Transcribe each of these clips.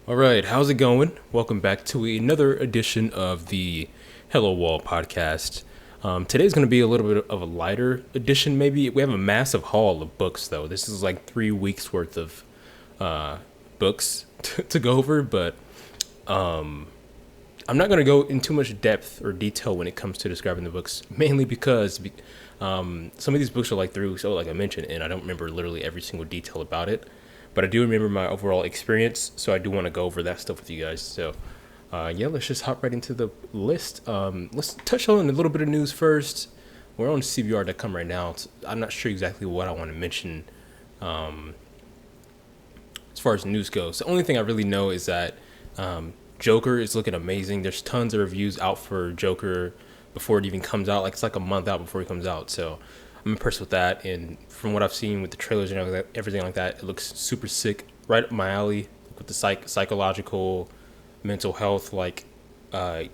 All right, how's it going? Welcome back to another edition of the Hello Wall podcast. Today's going to be a little bit of a lighter edition, maybe. We have a massive haul of books, though. This is like 3 weeks worth of books to go over, but I'm not going to go in too much depth or detail when it comes to describing the books, mainly because some of these books are like 3 weeks old, like I mentioned, and I don't remember literally every single detail about it. But I do remember my overall experience, so I do want to go over that stuff with you guys. So, yeah, let's just hop right into the list. Let's touch on a little bit of news first. We're on CBR.com right now. I'm not sure exactly what I want to mention as far as news goes. The only thing I really know is that Joker is looking amazing. There's tons of reviews out for Joker before it even comes out. Like, it's like a month out before it comes out. So I'm impressed with that. And from what I've seen with the trailers and everything like that, it looks super sick. Right up my alley with the psychological, mental health, like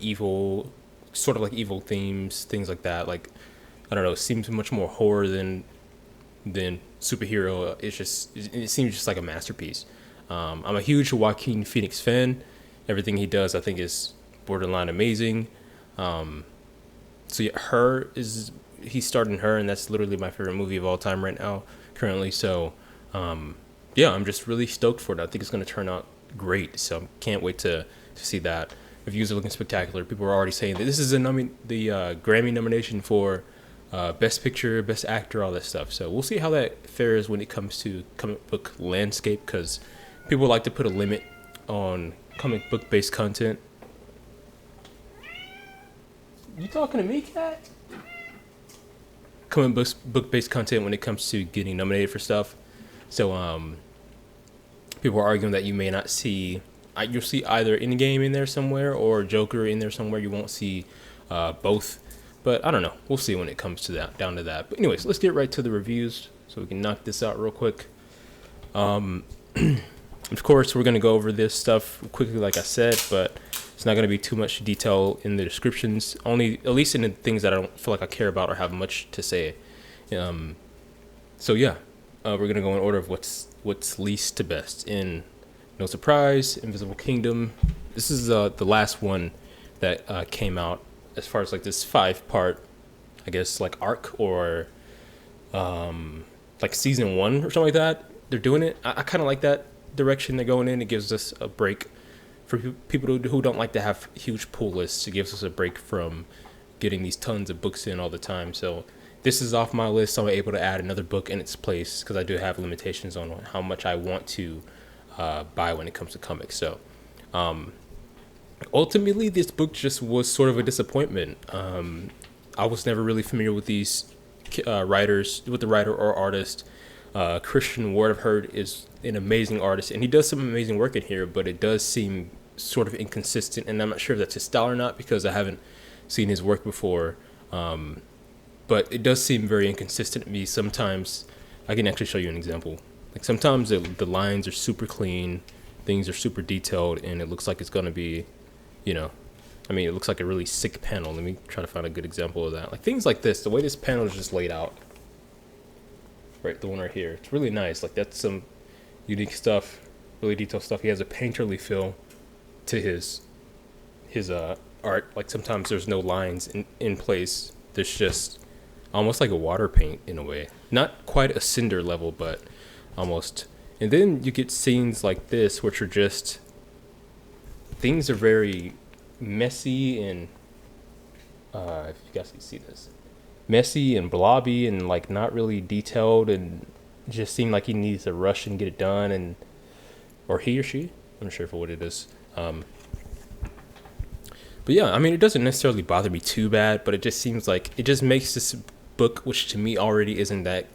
evil, sort of like evil themes, things like that. Like, I don't know, it seems much more horror than superhero. It seems just like a masterpiece. I'm a huge Joaquin Phoenix fan. Everything he does, I think, is borderline amazing. So yeah, he's starring Her, and that's literally my favorite movie of all time right now, currently. So, yeah, I'm just really stoked for it. I think it's going to turn out great. So can't wait to see that. Reviews are looking spectacular. People are already saying that this is the Grammy nomination for Best Picture, Best Actor, all that stuff. So we'll see how that fares when it comes to comic book landscape, because people like to put a limit on comic book based content. You talking to me, cat? Comic book based content when it comes to getting nominated for stuff. So people are arguing that you may not see, you'll see either Endgame in there somewhere or Joker in there somewhere. You won't see both, but I don't know. We'll see when it comes to that, down to that. But anyways, let's get right to the reviews so we can knock this out real quick. Of course, we're going to go over this stuff quickly, like I said, but it's not going to be too much detail in the descriptions, only at least in the things that I don't feel like I care about or have much to say. So yeah, we're going to go in order of what's least to best. In no surprise, Invisible Kingdom. This is the last one that came out as far as like this 5-part, I guess, like arc or like season 1 or something like that. They're doing it. I kind of like that direction they're going in. It gives us a break for people who don't like to have huge pull lists. It gives us a break from getting these tons of books in all the time. So this is off my list, so I'm able to add another book in its place because I do have limitations on how much I want to buy when it comes to comics. So ultimately, this book just was sort of a disappointment. I was never really familiar with these writers, with the writer or artist. Christian Ward, I've heard, is an amazing artist, and he does some amazing work in here, but it does seem sort of inconsistent, and I'm not sure if that's his style or not because I haven't seen his work before. But it does seem very inconsistent to me. Sometimes I can actually show you an example. Like sometimes the lines are super clean, things are super detailed, and it looks like it's going to be, it looks like a really sick panel. Let me try to find a good example of that. Like things like this, the way this panel is just laid out. Right, the one right here. It's really nice. Like that's some unique stuff, really detailed stuff. He has a painterly feel to his art. Like sometimes there's no lines in place. There's just almost like a water paint in a way. Not quite a cinder level, but almost. And then you get scenes like this, which are just, things are very messy and if you guys can see this, messy and blobby and like not really detailed, and just seemed like he needs to rush and get it done, or he or she, I'm not sure for what it is. But yeah, it doesn't necessarily bother me too bad, but it just seems like it just makes this book, which to me already isn't that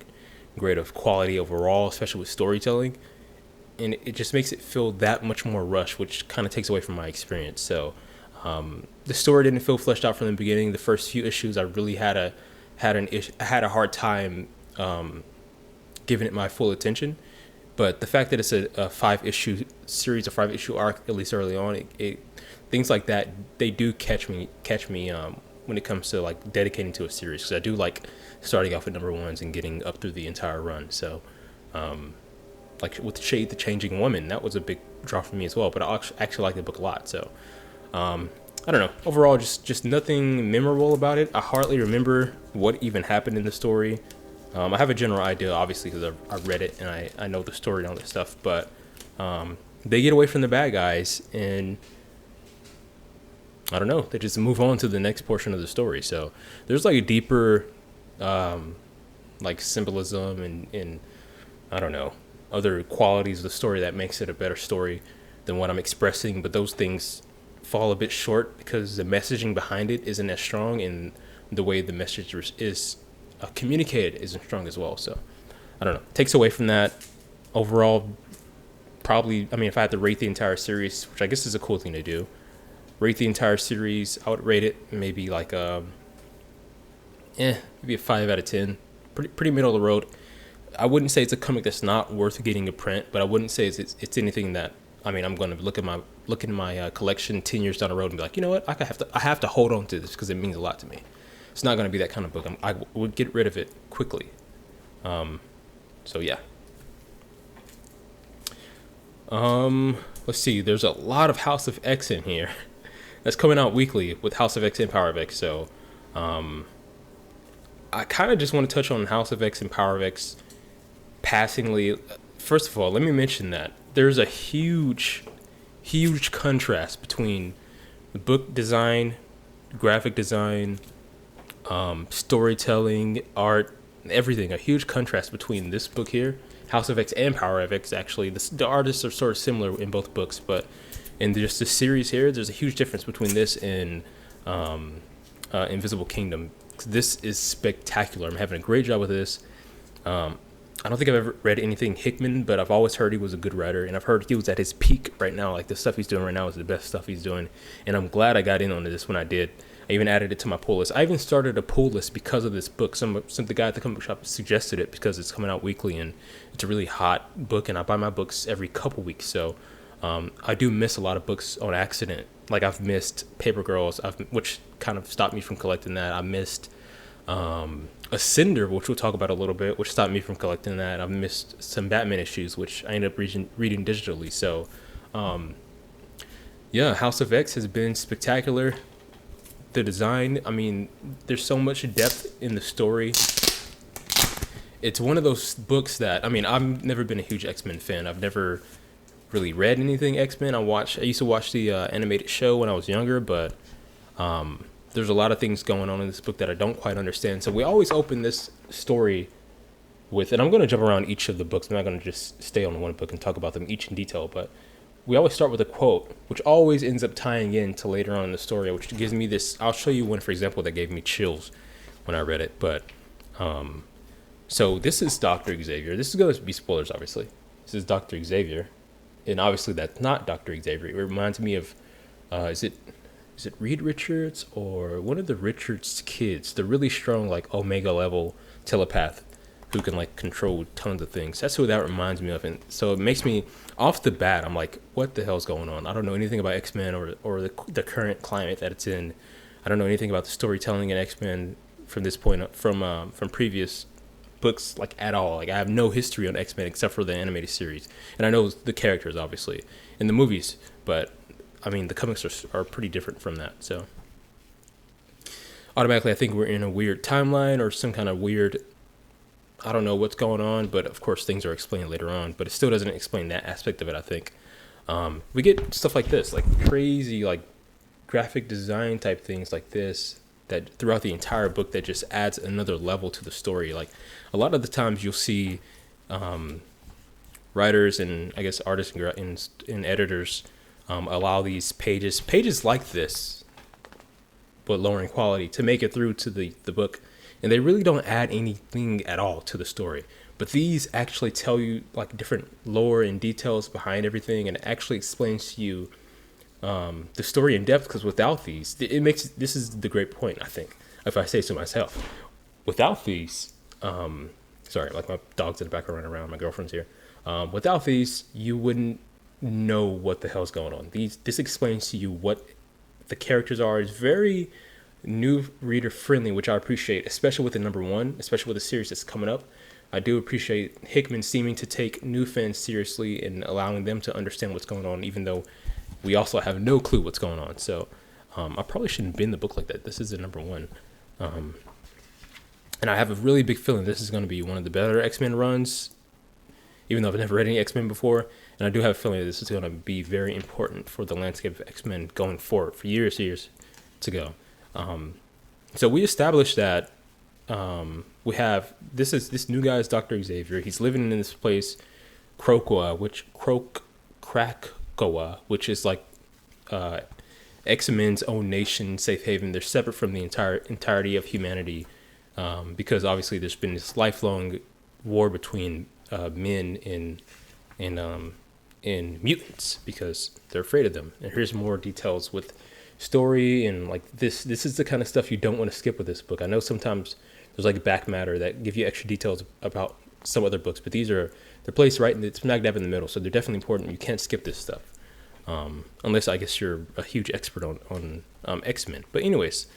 great of quality overall, especially with storytelling, and it just makes it feel that much more rushed, which kind of takes away from my experience. So the story didn't feel fleshed out from the beginning. The first few issues I really had a hard time giving it my full attention, but the fact that it's a 5-issue series, a 5-issue arc, at least early on, it things like that, they do catch me when it comes to like dedicating to a series, because I do like starting off with number ones and getting up through the entire run. So like like with Shade the Changing Woman. That was a big draw for me as well. But I actually like the book a lot. So I don't know. Overall, just nothing memorable about it. I hardly remember what even happened in the story. I have a general idea, obviously, because I've read it and I know the story and all this stuff. But they get away from the bad guys, and I don't know. They just move on to the next portion of the story. So there's like a deeper, like symbolism and I don't know, other qualities of the story that makes it a better story than what I'm expressing. But those things fall a bit short because the messaging behind it isn't as strong, and the way the message is communicated isn't strong as well. So I don't know. Takes away from that. Overall, probably, I mean, if I had to rate the entire series, which I guess is a cool thing to do, rate the entire series, I would rate it maybe like maybe a 5 out of 10. Pretty middle of the road. I wouldn't say it's a comic that's not worth getting a print, but I wouldn't say it's anything that, I mean, I'm going to look in my collection 10 years down the road and be like, you know what, I have to hold on to this because it means a lot to me. It's not going to be that kind of book. I would get rid of it quickly. So yeah. Let's see. There's a lot of House of X in here. That's coming out weekly with House of X and Power of X. So, I kind of just want to touch on House of X and Power of X passingly. First of all, let me mention that there's a huge contrast between the book design, graphic design, storytelling, art, everything. A huge contrast between this book here, House of X, and Power of X. Actually, the artists are sort of similar in both books, but in just the series here, there's a huge difference between this and Invisible Kingdom. This is spectacular. I'm having a great job with this. I don't think I've ever read anything Hickman, but I've always heard he was a good writer, and I've heard he was at his peak right now. Like, the stuff he's doing right now is the best stuff he's doing, and I'm glad I got in on this when I did. I even added it to my pull list. I even started a pull list because of this book. Some the guy at the comic shop suggested it because it's coming out weekly, and it's a really hot book, and I buy my books every couple weeks, so I do miss a lot of books on accident. Like, I've missed Paper Girls, which kind of stopped me from collecting that. I missed Ascender, which we'll talk about a little bit, which stopped me from collecting that. I've missed some Batman issues, which I ended up reading digitally. So, yeah, House of X has been spectacular. The design, I mean, there's so much depth in the story. It's one of those books that, I mean, I've never been a huge X-Men fan. I've never really read anything X-Men. I used to watch the animated show when I was younger, but there's a lot of things going on in this book that I don't quite understand. So we always open this story with, and I'm going to jump around each of the books. I'm not going to just stay on one book and talk about them each in detail, but we always start with a quote, which always ends up tying in to later on in the story, which gives me this. I'll show you one, for example, that gave me chills when I read it. But so this is Dr. Xavier. This is going to be spoilers, obviously. This is Dr. Xavier, and obviously that's not Dr. Xavier. It reminds me of, is it Reed Richards or one of the Richards kids, the really strong, like, Omega level telepath who can, like, control tons of things. That's who that reminds me of. And so it makes me, off the bat, I'm like, what the hell's going on? I don't know anything about X-Men or the current climate that it's in. I don't know anything about the storytelling in X-Men from this point, from previous books, like, at all. Like, I have no history on X-Men except for the animated series. And I know the characters, obviously, in the movies, but I mean, the comics are pretty different from that. So automatically, I think we're in a weird timeline or some kind of weird, I don't know what's going on, but of course things are explained later on, but it still doesn't explain that aspect of it, I think. We get stuff like this, like crazy, like graphic design type things like this, that throughout the entire book that just adds another level to the story. Like, a lot of the times you'll see writers and, I guess, artists and editors allow these pages like this, but lower in quality, to make it through to the book, and they really don't add anything at all to the story. But these actually tell you, like, different lore and details behind everything, and it actually explains to you the story in depth. Because without these, this is the great point, I think, if I say so myself. Without these, sorry, like, my dog's in the background running around, my girlfriend's here. Without these, you wouldn't know what the hell's going on. This explains to you what the characters are. It's very new reader friendly, which I appreciate, especially with the number one, especially with the series that's coming up. I do appreciate Hickman seeming to take new fans seriously and allowing them to understand what's going on, even though we also have no clue what's going on. So I probably shouldn't bin the book like that. This is the number one. And I have a really big feeling this is going to be one of the better X-Men runs, even though I've never read any X-Men before. And I do have a feeling that this is going to be very important for the landscape of X-Men going forward for years to go. So we established that we have this new guy is Dr. Xavier. He's living in this place, Krakoa, which is like X-Men's own nation, safe haven. They're separate from the entirety of humanity, because obviously there's been this lifelong war between men and mutants because they're afraid of them. And here's more details with story and like this is the kind of stuff you don't want to skip with this book. I know sometimes there's like back matter that give you extra details about some other books, but they're placed right it's smack dab in the middle, so they're definitely important. You can't skip this stuff, unless I guess you're a huge expert on X-Men. But anyways,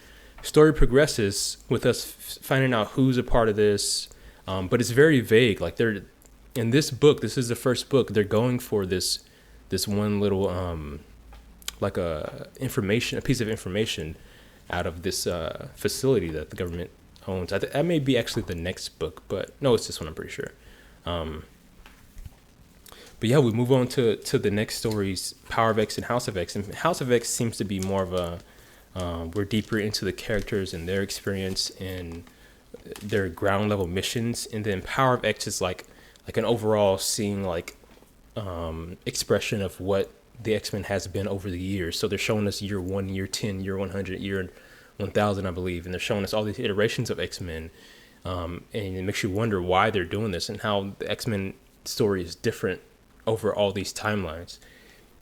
story progresses with us finding out who's a part of this, but it's very vague. Like they're in this book, this is the first book, they're going for this one little like a piece of information out of this facility that the government owns. That may be actually the next book, but no, it's this one, I'm pretty sure. But yeah, we move on to the next stories, Power of X and House of X. And House of X seems to be more of a, we're deeper into the characters and their experience and their ground level missions. And then Power of X is like an overall seeing like expression of what the X-Men has been over the years. So they're showing us year 1, year 10, year 100, year 1000, I believe. And they're showing us all these iterations of X-Men. And it makes you wonder why they're doing this and how the X-Men story is different over all these timelines.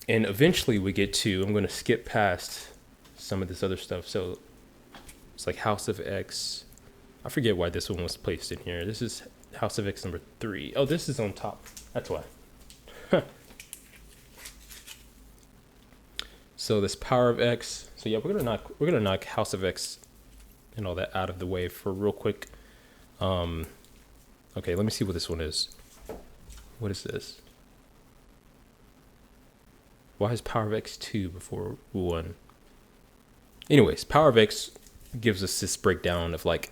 And eventually we get to, I'm going to skip past some of this other stuff. So it's like House of X. I forget why this one was placed in here. This is House of X number 3. Oh, this is on top. That's why. So this Power of X. So yeah, we're gonna knock House of X and all that out of the way for real quick. Okay, let me see what this one is. What is this? Why is Power of X 2 before 1? Anyways, Power of X gives us this breakdown of like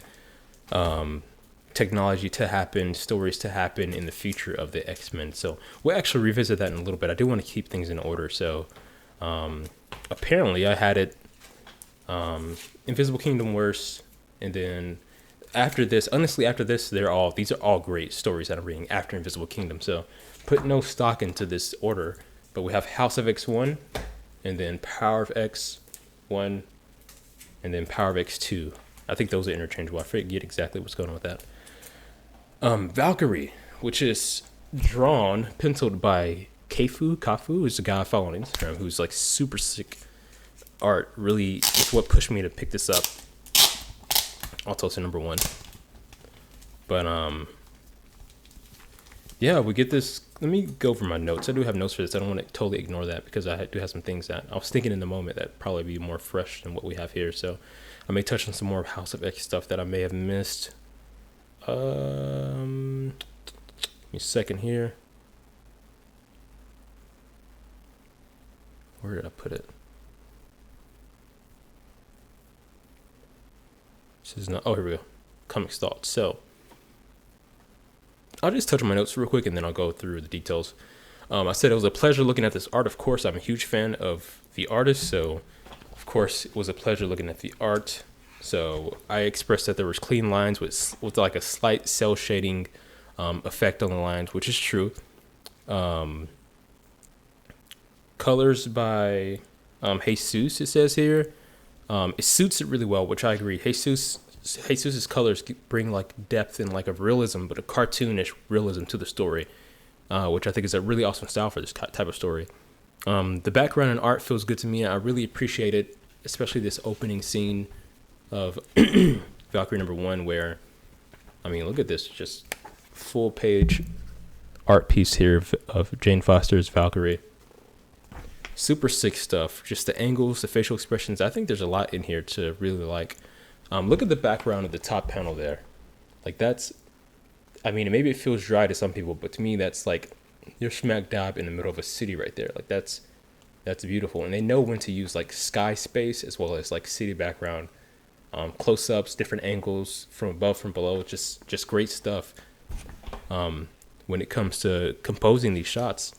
technology to happen, stories to happen in the future of the X-Men. So we'll actually revisit that in a little bit. I do want to keep things in order. So apparently I had it Invisible Kingdom worse, and then after this, honestly, after this, these are all great stories that I'm reading after Invisible Kingdom. So put no stock into this order, but we have House of X 1, and then Power of X 1, and then Power of X 2. I think those are interchangeable. I forget exactly what's going on with that. Valkyrie, which is penciled by Kafu is the guy I follow on Instagram who's like super sick art. Really, it's what pushed me to pick this up. Also, it's a number 1. But yeah, we get this. Let me go over my notes. I do have notes for this. I don't want to totally ignore that because I do have some things that I was thinking in the moment that probably be more fresh than what we have here. So I may touch on some more House of X stuff that I may have missed. Give me a second here. Where did I put it? This is not. Oh, here we go. Comics thoughts. So I'll just touch on my notes real quick and then I'll go through the details. I said it was a pleasure looking at this art. Of course, I'm a huge fan of the artist, so of course it was a pleasure looking at the art. So I expressed that there was clean lines with like a slight cell shading effect on the lines, which is true. Colors by Jesus, it says here. It suits it really well, which I agree. Jesus's colors bring like depth and like a realism, but a cartoonish realism to the story, which I think is a really awesome style for this type of story. The background and art feels good to me. I really appreciate it, especially this opening scene of Valkyrie number 1, where, I mean, look at this, just full page art piece here of Jane Foster's Valkyrie. Super sick stuff. Just the angles, the facial expressions. I think there's a lot in here to really like. Look at the background of the top panel there. Like I mean, maybe it feels dry to some people, but to me, that's like you're smack dab in the middle of a city right there. Like that's beautiful, and they know when to use like sky space as well as like city background, close ups, different angles from above, from below. Just great stuff. When it comes to composing these shots.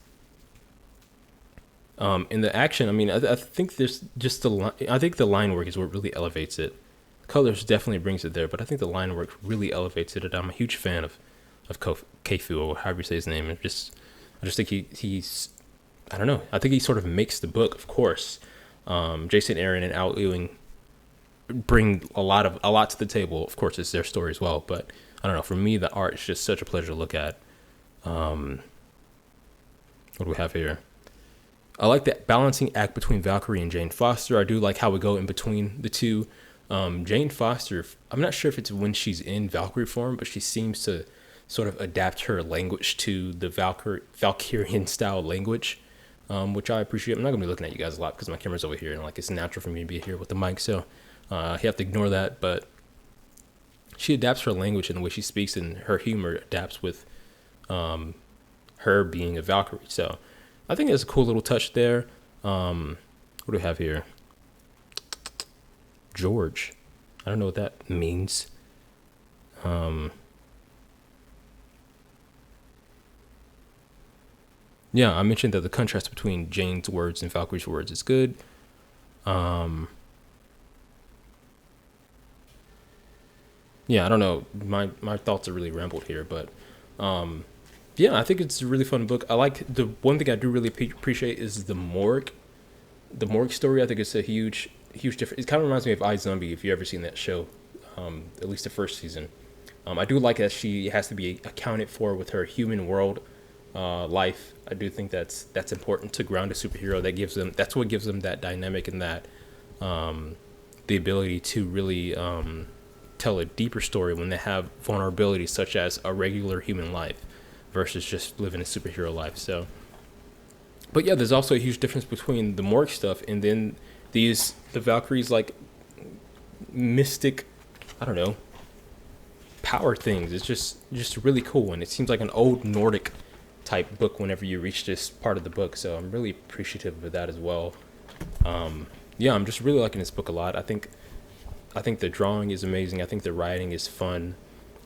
In the action, I mean, I think there's just I think the line work is what really elevates it. Colors definitely brings it there, but I think the line work really elevates it. And I'm a huge fan of Keifu, or however you say his name. I just think he's I don't know. I think he sort of makes the book. Of course, Jason Aaron and Al Ewing bring a lot to the table. Of course, it's their story as well. But I don't know. For me, the art is just such a pleasure to look at. What do we have here? I like that balancing act between Valkyrie and Jane Foster. I do like how we go in between the two. Jane Foster, I'm not sure if it's when she's in Valkyrie form, but she seems to sort of adapt her language to the Valkyrian style language, which I appreciate. I'm not going to be looking at you guys a lot because my camera's over here, and like it's natural for me to be here with the mic, so you have to ignore that. But she adapts her language and the way she speaks, and her humor adapts with her being a Valkyrie. So I think that's a cool little touch there. What do we have here? George. I don't know what that means. Yeah, I mentioned that the contrast between Jane's words and Valkyrie's words is good. Yeah, I don't know. My thoughts are really rambled here, but yeah, I think it's a really fun book. I like the one thing I do really appreciate is the morgue. The morgue story. I think it's a huge difference. It kind of reminds me of iZombie, if you've ever seen that show, at least the first season. I do like that she has to be accounted for with her human world life. I do think that's important to ground a superhero. That's what gives them that dynamic and that the ability to really tell a deeper story when they have vulnerabilities such as a regular human life versus just living a superhero life. So, but yeah, there's also a huge difference between the morgue stuff and then the Valkyries, like mystic, I don't know, power things. It's just really cool, and it seems like an old Nordic type book whenever you reach this part of the book. So I'm really appreciative of that as well. Yeah, I'm just really liking this book a lot. I think the drawing is amazing. I think the writing is fun.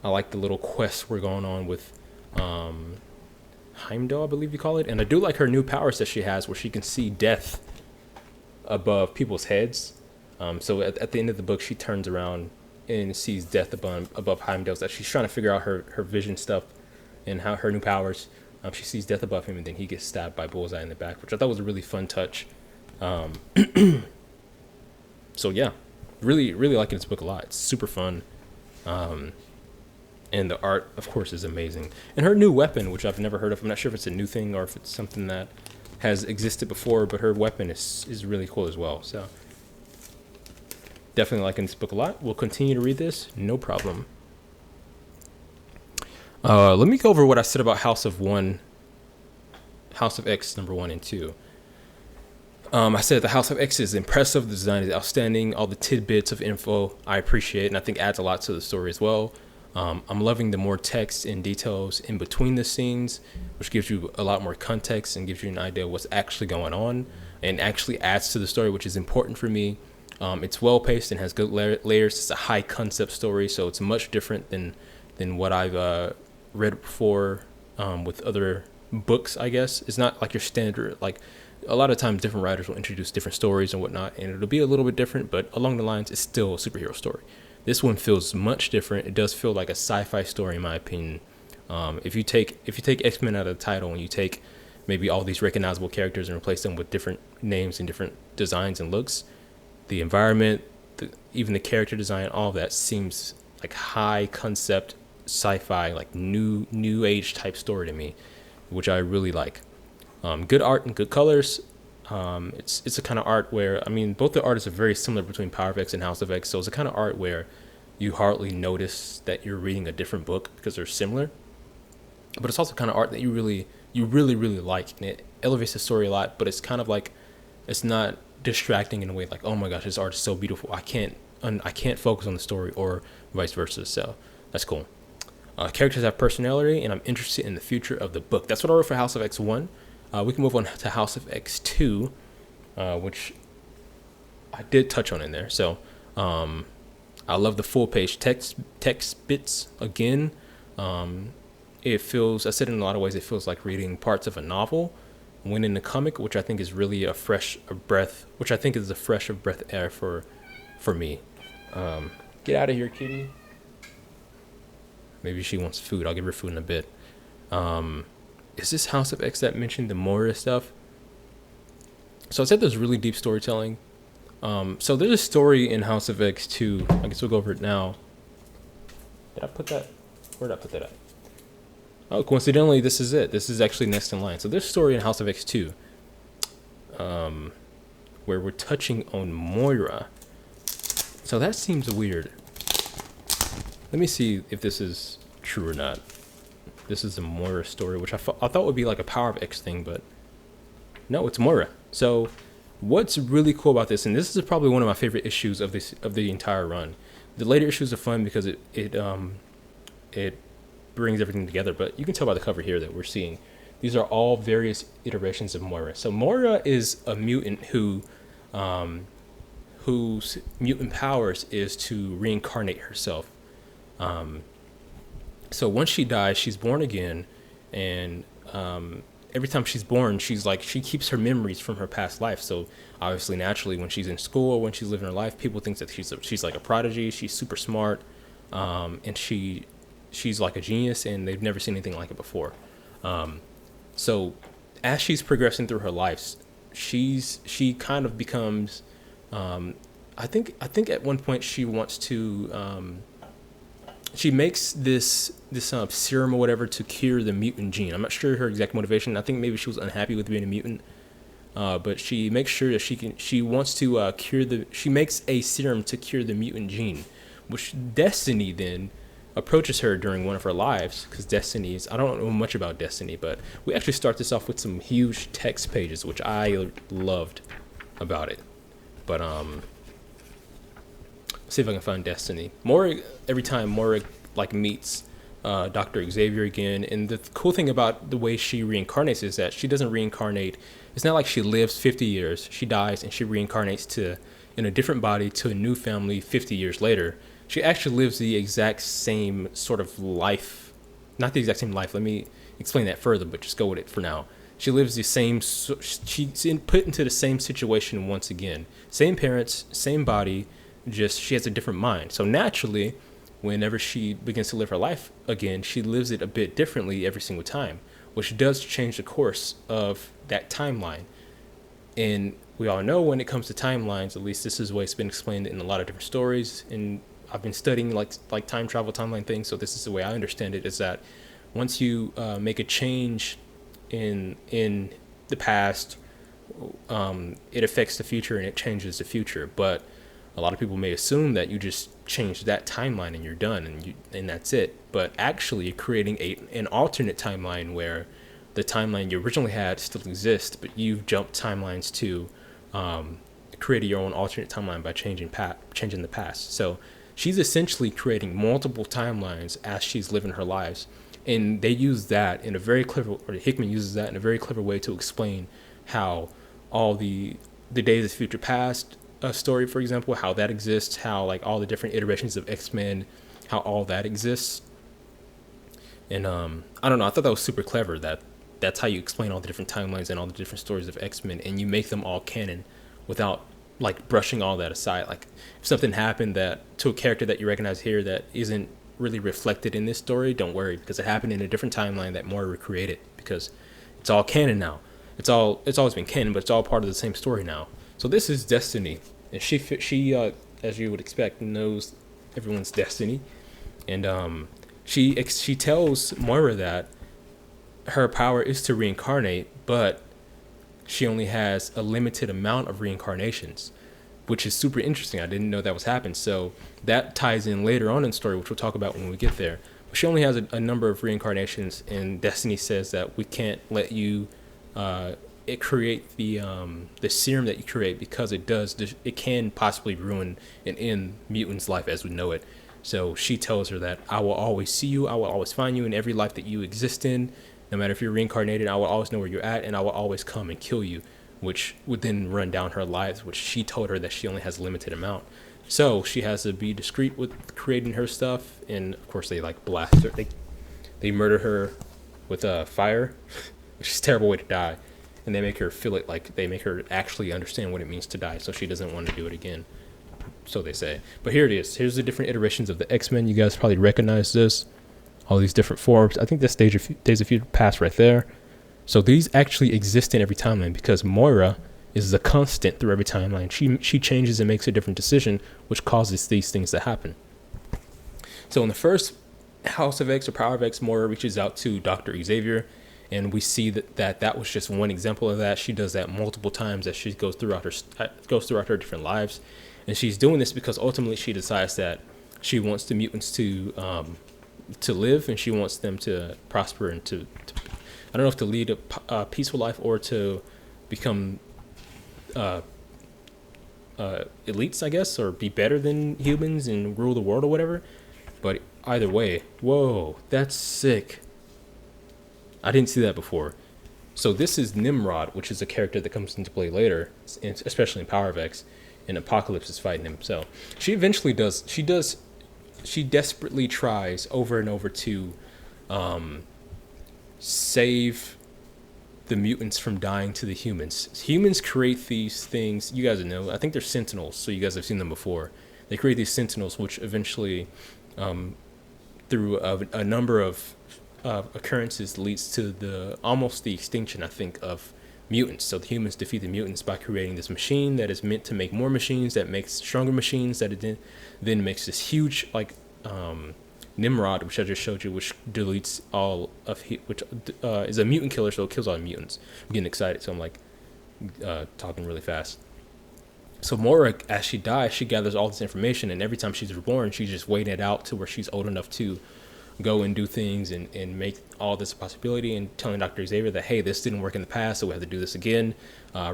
I like the little quests we're going on with Heimdall, I believe you call it. And I do like her new powers that she has where she can see death above people's heads. So at the end of the book, she turns around and sees death above Heimdall's. That she's trying to figure out her vision stuff and how her new powers. She sees death above him, and then he gets stabbed by Bullseye in the back, which I thought was a really fun touch. So yeah, really liking this book a lot. It's super fun. And the art, of course, is amazing. And her new weapon, which I've never heard of, I'm not sure if it's a new thing or if it's something that has existed before, but her weapon is really cool as well. So definitely liking this book a lot. We'll continue to read this, no problem. Let me go over what I said about House of X number 1 and 2. I said the House of X is impressive, the design is outstanding, all the tidbits of info I appreciate, and I think adds a lot to the story as well. I'm loving the more text and details in between the scenes, which gives you a lot more context and gives you an idea of what's actually going on and actually adds to the story, which is important for me. It's well paced and has good layers. It's a high concept story, so it's much different than what I've read before with other books, I guess. It's not like your standard, like a lot of times different writers will introduce different stories and whatnot, and it'll be a little bit different, but along the lines, it's still a superhero story. This one feels much different. It does feel like a sci-fi story, in my opinion. If you take X-Men out of the title and you take maybe all these recognizable characters and replace them with different names and different designs and looks, the environment, even the character design, all of that seems like high concept sci-fi, like new age type story to me, which I really like. Good art and good colors. It's a kind of art where, I mean, both the artists are very similar between Power of X and House of X, so it's a kind of art where you hardly notice that you're reading a different book because they're similar. But it's also kind of art that you really like, and it elevates the story a lot, but it's kind of like, it's not distracting in a way like, oh my gosh, this art is so beautiful, I can't focus on the story, or vice versa. So that's cool. Characters have personality, and I'm interested in the future of the book. That's what I wrote for House of X1. We can move on to House of X2, which I did touch on in there. So I love the full page text bits again. It feels, I said in a lot of ways, it feels like reading parts of a novel when in the comic, which I think is really a fresh breath, which I think is a fresh of breath air for me. Get out of here, kitty. Maybe she wants food. I'll give her food in a bit. Is this House of X that mentioned the Moira stuff? So I said there's really deep storytelling. So there's a story in House of X2. I guess we'll go over it now. Did I put that? Where did I put that at? Oh, coincidentally, this is it. This is actually next in line. So there's a story in House of X2 where we're touching on Moira. So that seems weird. Let me see if this is true or not. This is a Moira story, which I thought would be like a Power of X thing, but no, it's Moira. So what's really cool about this, and this is probably one of my favorite issues of the entire run. The later issues are fun because it brings everything together, but you can tell by the cover here that we're seeing these are all various iterations of Moira. So Moira is a mutant whose mutant powers is to reincarnate herself. So once she dies, she's born again, and every time she's born, she keeps her memories from her past life. So obviously, naturally, when she's in school or when she's living her life, people think that she's like a prodigy. She's super smart, and she's like a genius, and they've never seen anything like it before. So as she's progressing through her life, she kind of becomes. I think at one point she wants to. She makes this serum or whatever to cure the mutant gene. I'm not sure her exact motivation. I think maybe she was unhappy with being a mutant, but she makes sure that she wants to she makes a serum to cure the mutant gene, which Destiny then approaches her during one of her lives, because I don't know much about Destiny, but we actually start this off with some huge text pages, which I loved about it. But see if I can find Destiny. Every time Moira meets Dr. Xavier again, and the cool thing about the way she reincarnates is that she doesn't reincarnate. It's not like she lives 50 years, she dies, and she reincarnates in a different body to a new family 50 years later. She actually lives the exact same sort of life. Not the exact same life. Let me explain that further, but just go with it for now. She lives the same. She's put into the same situation once again. Same parents, same body. Just she has a different mind. So naturally, whenever she begins to live her life again, she lives it a bit differently every single time, which does change the course of that timeline. And we all know when it comes to timelines, at least this is the way it's been explained in a lot of different stories. And I've been studying like time travel timeline things, so this is the way I understand it, is that once you make a change in the past, it affects the future and it changes the future. But a lot of people may assume that you just change that timeline and you're done and that's it. But actually, you're creating an alternate timeline where the timeline you originally had still exists, but you've jumped timelines to create your own alternate timeline by changing the past. So she's essentially creating multiple timelines as she's living her lives. And they use that in a very clever, or Hickman uses that in a very clever way to explain how all the Days of Future Past story, for example, how that exists, how like all the different iterations of X-Men, how all that exists. And I don't know, I thought that was super clever, that's how you explain all the different timelines and all the different stories of X-Men, and you make them all canon without like brushing all that aside. Like if something happened that to a character that you recognize here that isn't really reflected in this story, don't worry, because it happened in a different timeline that Moira recreated, because it's all canon now. It's always been canon, but it's all part of the same story now. So this is Destiny, and she as you would expect, knows everyone's destiny, and she tells Moira that her power is to reincarnate, but she only has a limited amount of reincarnations, which is super interesting. I didn't know that was happening. So that ties in later on in the story, which we'll talk about when we get there. But she only has a number of reincarnations, and Destiny says that we can't let you create the serum that you create, because it can possibly ruin and end mutants' life as we know it. So she tells her that I will always see you, I will always find you in every life that you exist in. No matter if you're reincarnated, I will always know where you're at, and I will always come and kill you, which would then run down her lives, which she told her that she only has a limited amount. So she has to be discreet with creating her stuff, and of course they like blast her. They murder her with fire, which is a terrible way to die, and they make her feel it, like they make her actually understand what it means to die, so she doesn't want to do it again. So they say. But here it is. Here's the different iterations of the X-Men. You guys probably recognize this. All these different forms. I think that's Days of Future Past right there. So these actually exist in every timeline because Moira is the constant through every timeline. She changes and makes a different decision, which causes these things to happen. So in the first House of X or Power of X, Moira reaches out to Dr. Xavier, and we see that was just one example of that. She does that multiple times as she goes throughout her different lives, and she's doing this because ultimately she decides that she wants the mutants to live, and she wants them to prosper and to I don't know if to lead a peaceful life or to become elites, I guess, or be better than humans and rule the world or whatever. But either way, whoa, that's sick. I didn't see that before. So this is Nimrod, which is a character that comes into play later, especially in Power of X, and Apocalypse is fighting him. So she eventually she desperately tries over and over to save the mutants from dying to the humans. Humans create these things, you guys know, I think they're sentinels, so you guys have seen them before. They create these sentinels, which eventually, through a number of occurrences, leads to almost the extinction, I think, of mutants. So the humans defeat the mutants by creating this machine that is meant to make more machines, that makes stronger machines, that it then makes this huge, like, Nimrod, which I just showed you, which deletes all of which is a mutant killer, so it kills all the mutants. I'm getting excited, so I'm like talking really fast. So Moira, as she dies, she gathers all this information, and every time she's reborn, she's just waiting it out to where she's old enough to go and do things and make all this a possibility, and telling Dr. Xavier that, hey, this didn't work in the past, so we have to do this again.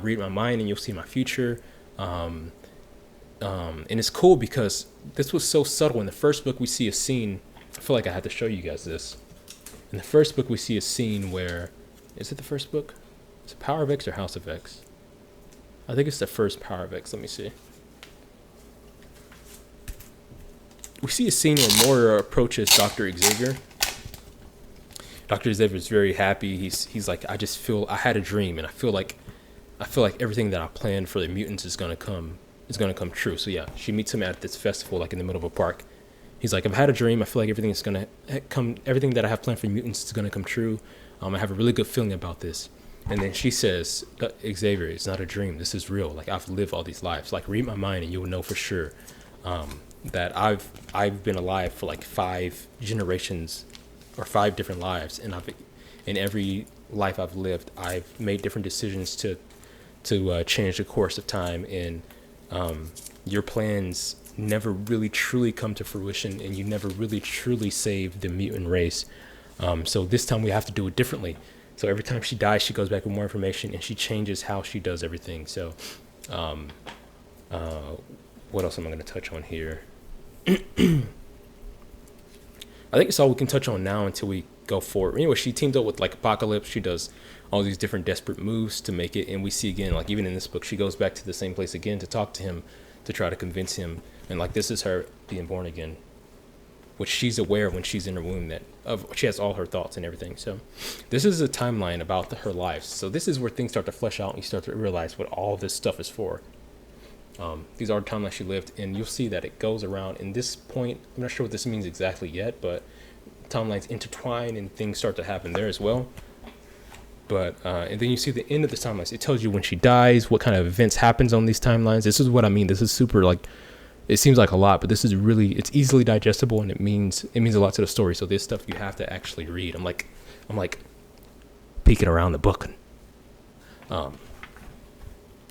Read my mind and you'll see my future. And it's cool because this was so subtle. In the first book, we see a scene. I feel like I have to show you guys this. In the first book, we see a scene where, is it the first book? Is it Power of X or House of X? I think it's the first Power of X. Let me see. We see a scene where Moira approaches Dr. Xavier. Dr. Xavier is very happy. He's like, I had a dream, and I feel like everything that I planned for the mutants is gonna come true. So yeah, she meets him at this festival, like in the middle of a park. He's like, I've had a dream. I feel like everything that I have planned for mutants is gonna come true. I have a really good feeling about this. And then she says, Xavier, it's not a dream. This is real. Like, I've lived all these lives. Like, read my mind and you'll know for sure that I've been alive for like 5 generations or 5 different lives, and in every life I've lived, I've made different decisions to change the course of time, and your plans never really truly come to fruition, and you never really truly save the mutant race. So this time we have to do it differently. So every time she dies, she goes back with more information, and she changes how she does everything. So what else am I going to touch on here? I think it's all we can touch on now until we go forward. Anyway, she teamed up with like Apocalypse. She does all these different desperate moves to make it, and we see again, like even in this book, she goes back to the same place again to talk to him, to try to convince him, and like this is her being born again, which she's aware when she's in her womb she has all her thoughts and everything. So this is a timeline about her life. So this is where things start to flesh out, and you start to realize what all this stuff is for. These are the timelines she lived, and you'll see that it goes around. In this point, I'm not sure what this means exactly yet, but timelines intertwine and things start to happen there as well. But and then you see the end of the timelines. It tells you when she dies, what kind of events happens on these timelines. This is what I mean. This is super, like, it seems like a lot, but this is really, it's easily digestible, and it means a lot to the story. So this stuff you have to actually read. I'm like peeking around the book.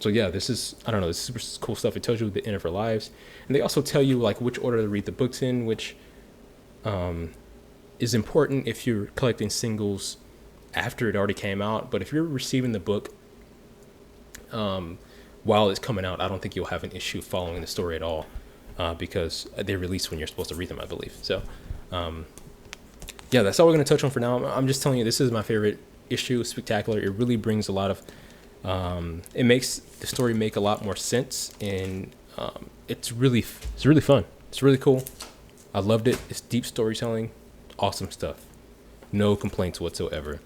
So yeah, this is, I don't know, this is super cool stuff. It tells you the end of her lives, and they also tell you like which order to read the books in, which is important if you're collecting singles after it already came out. But if you're receiving the book while it's coming out, I don't think you'll have an issue following the story at all. because they release when you're supposed to read them, I believe. So, yeah, that's all we're going to touch on for now. I'm just telling you, this is my favorite issue. Spectacular. It really brings a lot of, it makes the story make a lot more sense, and it's really fun. It's really cool. I loved it. It's deep storytelling, awesome stuff. No complaints whatsoever.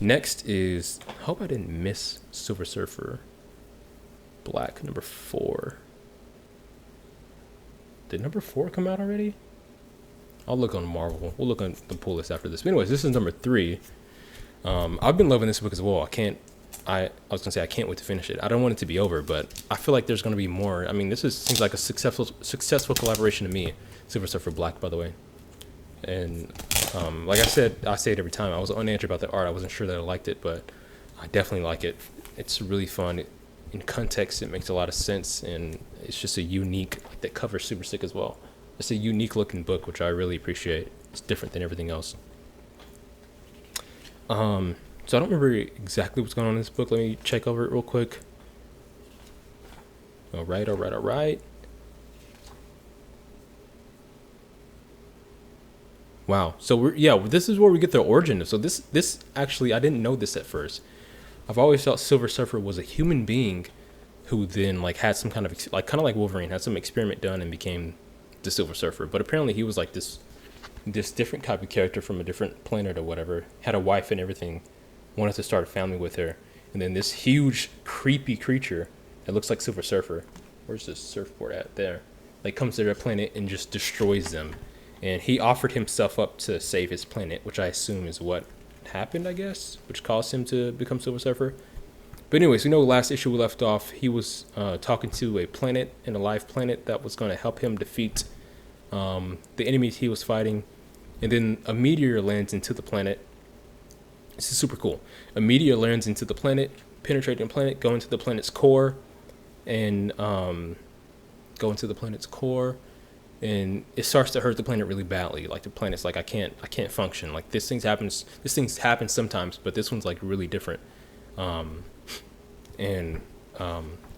Next is, I hope I didn't miss Silver Surfer Black number 4. Did number 4 come out already? I'll look on Marvel. We'll look on the pull list after this. But anyways, this is number 3. I've been loving this book as well. I was gonna say I can't wait to finish it. I don't want it to be over, but I feel like there's gonna be more. I mean, seems like a successful collaboration to me. Silver Surfer Black, by the way. And like I said, I say it every time. I was unanswered about the art. I wasn't sure that I liked it, but I definitely like it. It's really fun. In context, it makes a lot of sense, and it's just a unique, like that cover super sick as well. It's a unique looking book, which I really appreciate. It's different than everything else. So I don't remember exactly what's going on in this book. Let me check over it real quick. All right. Wow. So this is where we get the origin. So this actually, I didn't know this at first. I've always thought Silver Surfer was a human being who then like had some kind of kind of like Wolverine, had some experiment done and became the Silver Surfer. But apparently he was like this different type of character from a different planet or whatever. Had a wife and everything. Wanted to start a family with her. And then this huge creepy creature that looks like Silver Surfer. Where's this surfboard at? There. Like comes to their planet and just destroys them. And he offered himself up to save his planet, which I assume is what happened, I guess, which caused him to become Silver Surfer. But anyways, we know last issue we left off, he was talking to a planet, and a live planet that was going to help him defeat the enemies he was fighting. And then a meteor lands into the planet. This is super cool. A meteor lands into the planet, penetrating the planet, go into the planet's core, and and it starts to hurt the planet really badly. Like the planet's like, I can't function. Like this things happen sometimes, but this one's like really different.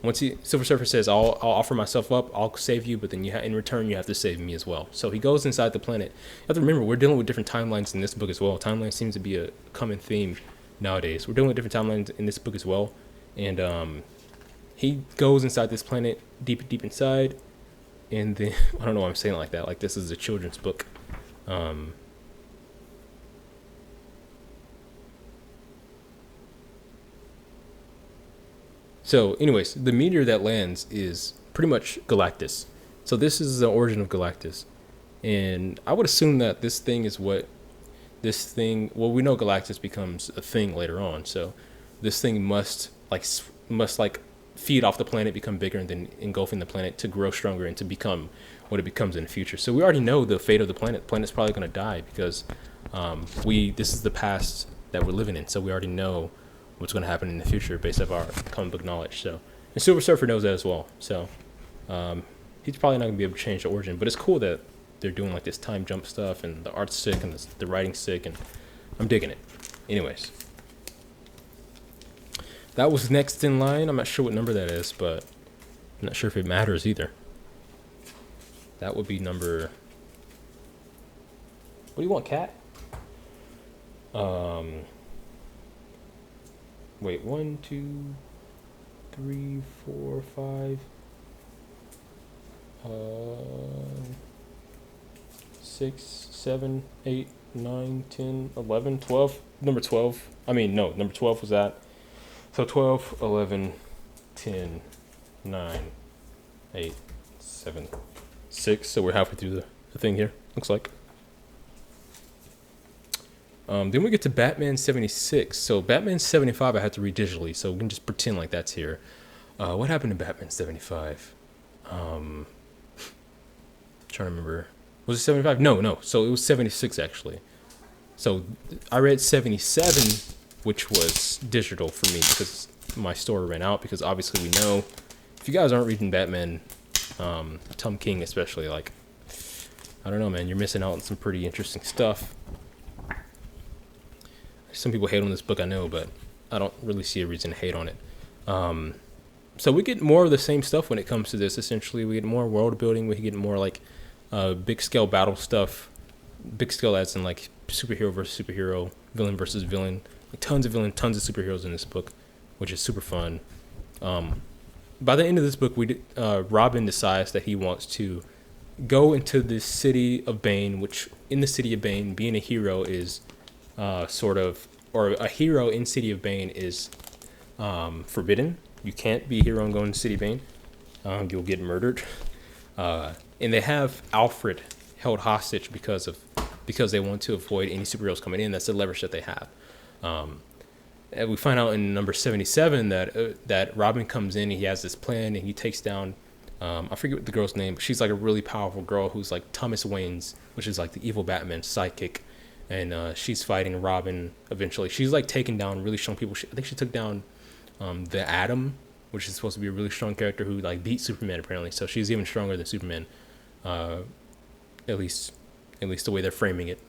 Once Silver Surfer says, I'll offer myself up, I'll save you, but then in return you have to save me as well. So he goes inside the planet. You have to remember, we're dealing with different timelines in this book as well. Timeline seems to be a common theme nowadays. We're dealing with different timelines in this book as well. And he goes inside this planet, deep inside, and then I don't know why I'm saying it like that. Like this is a children's book. So anyways, the meteor that lands is pretty much Galactus. So this is the origin of Galactus. And I would assume that this thing is well, we know Galactus becomes a thing later on. So this thing must feed off the planet, become bigger, and then engulfing the planet to grow stronger and to become what it becomes in the future. So we already know the fate of the planet. The planet's probably going to die because this is the past that we're living in. So we already know what's going to happen in the future based off our comic book knowledge. So, and Silver Surfer knows that as well. So he's probably not going to be able to change the origin, but it's cool that they're doing like this time jump stuff, and the art's sick and the writing's sick, and I'm digging it. Anyways, that was next in line. I'm not sure what number that is, but I'm not sure if it matters either. That would be number, what do you want, cat? Wait, 1, 2, 3, 4, 5, 6, 7, 8, 9, 10, 11, 12. Number 12. Number 12 was that. So 12, 11, 10, 9, 8, 7, 6. So we're halfway through the thing here, looks like. Then we get to Batman 76. So Batman 75 I had to read digitally, so we can just pretend like that's here. What happened to Batman 75? Trying to remember. Was it 75? No. So it was 76 actually. So I read 77, which was digital for me because my store ran out. Because obviously we know, if you guys aren't reading Batman, Tom King especially, like, I don't know, man, you're missing out on some pretty interesting stuff. Some people hate on this book, I know, but I don't really see a reason to hate on it. So we get more of the same stuff when it comes to this. Essentially, we get more world building. We get more like big scale battle stuff. Big scale as in like superhero versus superhero, villain versus villain. Like tons of tons of superheroes in this book, which is super fun. By the end of this book, Robin decides that he wants to go into the city of Bane, which in the city of Bane, being a hero is or a hero in City of Bane is forbidden. You can't be a hero and go into City of Bane. You'll get murdered. And they have Alfred held hostage because they want to avoid any superheroes coming in. That's the leverage that they have. And we find out in number 77 that Robin comes in and he has this plan and he takes down I forget what the girl's name, but she's like a really powerful girl who's like Thomas Wayne's, which is like the evil Batman's sidekick, and she's fighting Robin eventually. She's like taking down really strong people. I think she took down the Atom, which is supposed to be a really strong character who like beat Superman apparently. So she's even stronger than Superman, at least the way they're framing it,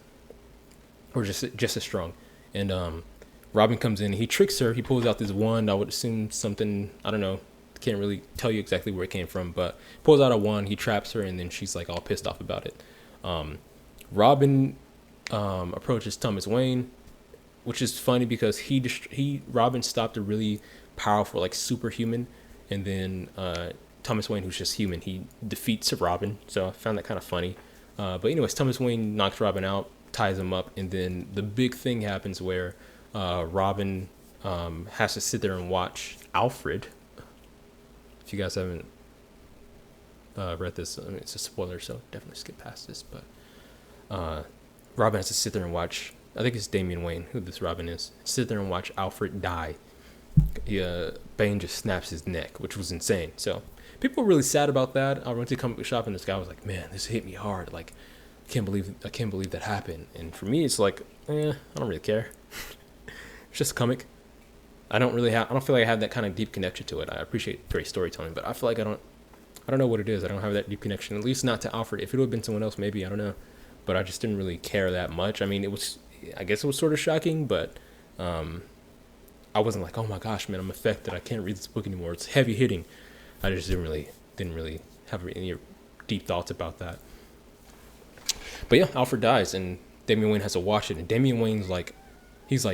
or just as strong. And Robin comes in, he tricks her, he pulls out this wand. I would assume something, I don't know, can't really tell you exactly where it came from, but pulls out a wand, he traps her, and then she's like all pissed off about it. Robin approaches Thomas Wayne, which is funny because Robin stopped a really powerful like superhuman, and then Thomas Wayne, who's just human, he defeats Robin. So I found that kind of funny. But anyways, Thomas Wayne knocks Robin out, ties him up, and then the big thing happens where Robin has to sit there and watch Alfred. If you guys haven't read this, I mean, it's a spoiler, so definitely skip past this. But Robin has to sit there and watch, I think it's Damian Wayne, who this Robin is, sit there and watch Alfred die. Bane just snaps his neck, which was insane. So people were really sad about that. I went to comic book shop and this guy was like, man, this hit me hard. Like, I can't believe that happened. And for me, it's like, I don't really care. It's just a comic. I don't feel like I have that kind of deep connection to it. I appreciate great storytelling, but I feel like I don't know what it is. I don't have that deep connection, at least not to Alfred. If it would have been someone else, maybe, I don't know. But I just didn't really care that much. I mean, I guess it was sort of shocking, but I wasn't like, oh my gosh, man, I'm affected. I can't read this book anymore. It's heavy hitting. I just didn't really have any deep thoughts about that. But yeah, Alfred dies and Damian Wayne has to watch it. And Damian Wayne's like, he's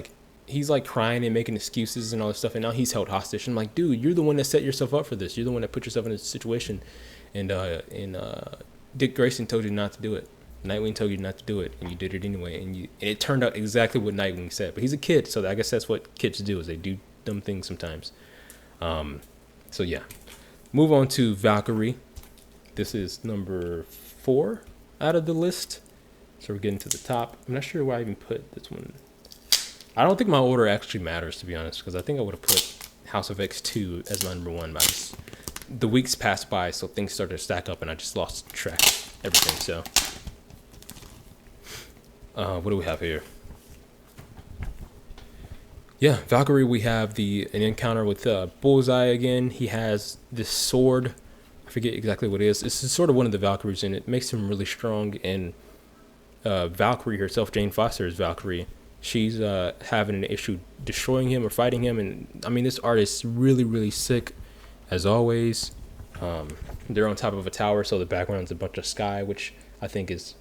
crying and making excuses and all this stuff, and now he's held hostage. And I'm like, dude, you're the one that set yourself up for this. You're the one that put yourself in this situation. And Dick Grayson told you not to do it. Nightwing told you not to do it, and you did it anyway. And it turned out exactly what Nightwing said. But he's a kid, so I guess that's what kids do, is they do dumb things sometimes. So yeah, move on to Valkyrie. This is number 4 out of the list. So we're getting to the top. I'm not sure why I even put this one. I don't think my order actually matters, to be honest, because I think I would have put House of X2 as my number 1. But the weeks passed by, so things started to stack up, and I just lost track of everything. So, what do we have here? Yeah, Valkyrie, we have an encounter with Bullseye again. He has this sword. I forget exactly what it is. It's sort of one of the Valkyries, and it makes him really strong. And Valkyrie herself, Jane Foster, is Valkyrie. She's having an issue destroying him or fighting him. And I mean, this art is really, really sick, as always. They're on top of a tower, so the background's a bunch of sky, which I think is,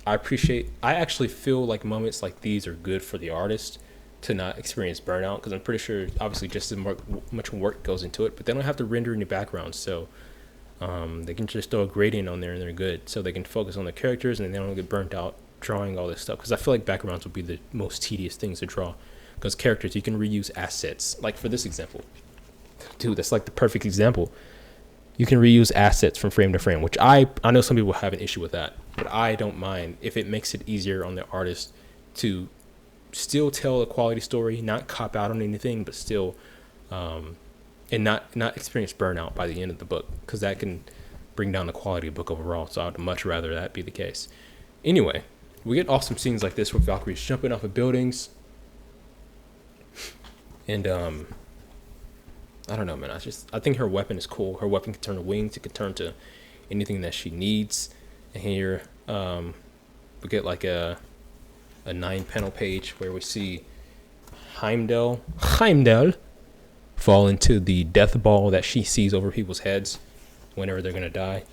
I appreciate. I actually feel like moments like these are good for the artist to not experience burnout, because I'm pretty sure obviously just as much work goes into it, but they don't have to render any backgrounds, so they can just throw a gradient on there and they're good, so they can focus on the characters and they don't get burnt out drawing all this stuff, because I feel like backgrounds would be the most tedious things to draw, because characters, you can reuse assets. Like for this example, dude, that's like the perfect example. You can reuse assets from frame to frame, which I know some people have an issue with that, but I don't mind if it makes it easier on the artist to still tell a quality story, not cop out on anything, but still and not experience burnout by the end of the book, because that can bring down the quality of the book overall. So I'd much rather that be the case. Anyway, we get awesome scenes like this where Valkyrie's jumping off of buildings, and I don't know, man. I think her weapon is cool. Her weapon can turn to wings. It can turn to anything that she needs. And here we get like a 9-panel page where we see Heimdall, fall into the death ball that she sees over people's heads whenever they're gonna die,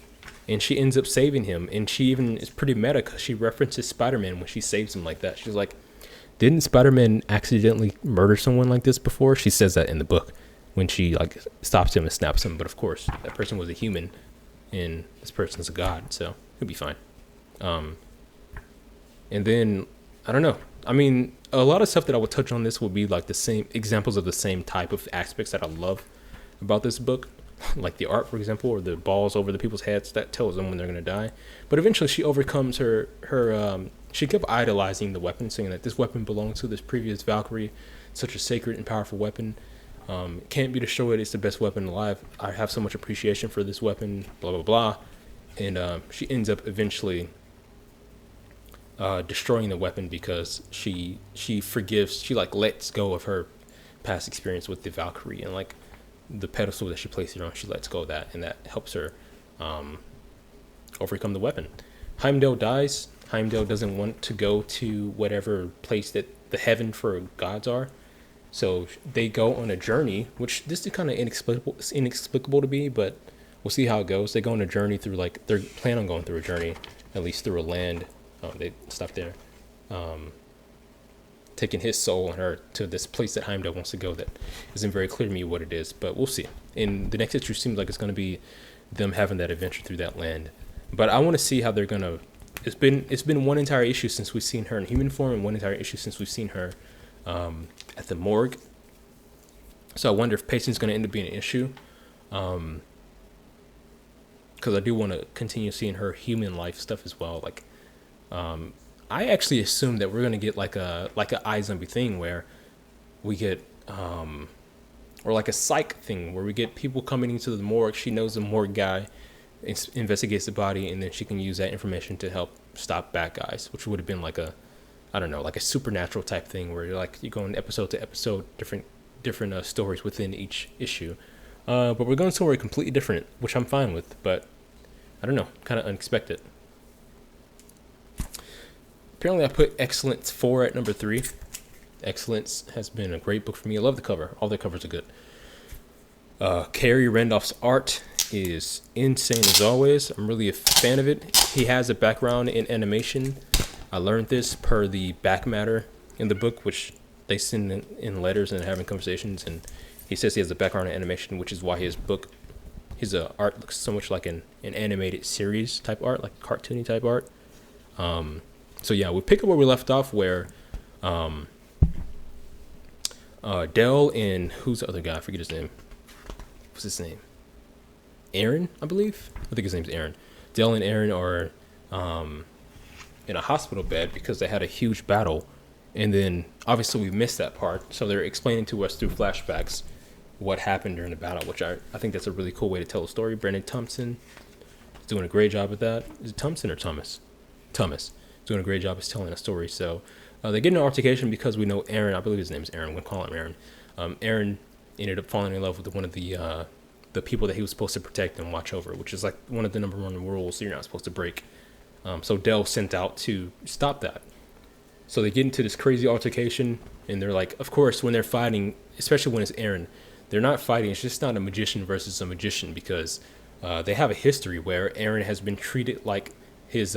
and she ends up saving him. And she even is pretty meta because she references Spider-Man when she saves him like that. She's like, didn't Spider-Man accidentally murder someone like this before? She says that in the book when she like stops him and snaps him. But of course, that person was a human, and this person's a god, so he'll be fine. And then I don't know. I mean, a lot of stuff that I would touch on this would be like the same examples of the same type of aspects that I love about this book, like the art, for example, or the balls over the people's heads that tells them when they're gonna die. But eventually, she overcomes her. She kept idolizing the weapon, saying that this weapon belongs to this previous Valkyrie, such a sacred and powerful weapon. Can't be destroyed. It's the best weapon alive. I have so much appreciation for this weapon. Blah blah blah. And she ends up eventually destroying the weapon because she forgives. She like lets go of her past experience with the Valkyrie and like the pedestal that she placed it on. She lets go of that, and that helps her overcome the weapon. Heimdall dies. Heimdall doesn't want to go to whatever place that the heaven for gods are. So they go on a journey, which this is kind of inexplicable to me, but we'll see how it goes. They go on a journey through like they're planning on going through a journey, at least through a land. They stop there, taking his soul and her to this place that Heimdall wants to go. That isn't very clear to me what it is, but we'll see. In the next issue, seems like it's going to be them having that adventure through that land. But I want to see how they're gonna. It's been one entire issue since we've seen her in human form, and one entire issue since we've seen her at the morgue. So I wonder if pacing is going to end up being an issue, because I do want to continue seeing her human life stuff as well. Like, I actually assumed that we're going to get like a iZombie thing where we get or like a psych thing where we get people coming into the morgue. She knows the morgue guy, investigates the body, and then she can use that information to help stop bad guys, which would have been like a, I don't know, like a supernatural type thing where you're like, you go in episode to episode, different stories within each issue. But we're going somewhere completely different, which I'm fine with, but I don't know, kind of unexpected. Apparently I put Excellence 4 at number 3. Excellence has been a great book for me. I love the cover. All the covers are good. Kerry Randolph's art is insane as always. I'm really a fan of it. He has a background in animation. I learned this per the back matter in the book, which they send in letters and having conversations, and he says he has a background in animation, which is why his art looks so much like an animated series type art, like cartoony type art. So yeah, we pick up where we left off, where Dell and who's the other guy? I forget his name. What's his name? Aaron, I believe. I think his name's Aaron. Dell and Aaron are in a hospital bed because they had a huge battle, and then obviously we missed that part. So they're explaining to us through flashbacks what happened during the battle, which I think that's a really cool way to tell a story. Brandon Thompson is doing a great job at that. Is it Thompson or Thomas? Thomas. Doing a great job of telling a story. So they get in an altercation because we know Aaron, I believe his name's Aaron, we'll call him Aaron. Aaron ended up falling in love with one of the people that he was supposed to protect and watch over, which is like one of the number one rules you're not supposed to break. So Dell sent out to stop that. So they get into this crazy altercation, and they're like, of course, when they're fighting, especially when it's Aaron, they're not fighting. It's just not a magician versus a magician, because they have a history where Aaron has been treated like his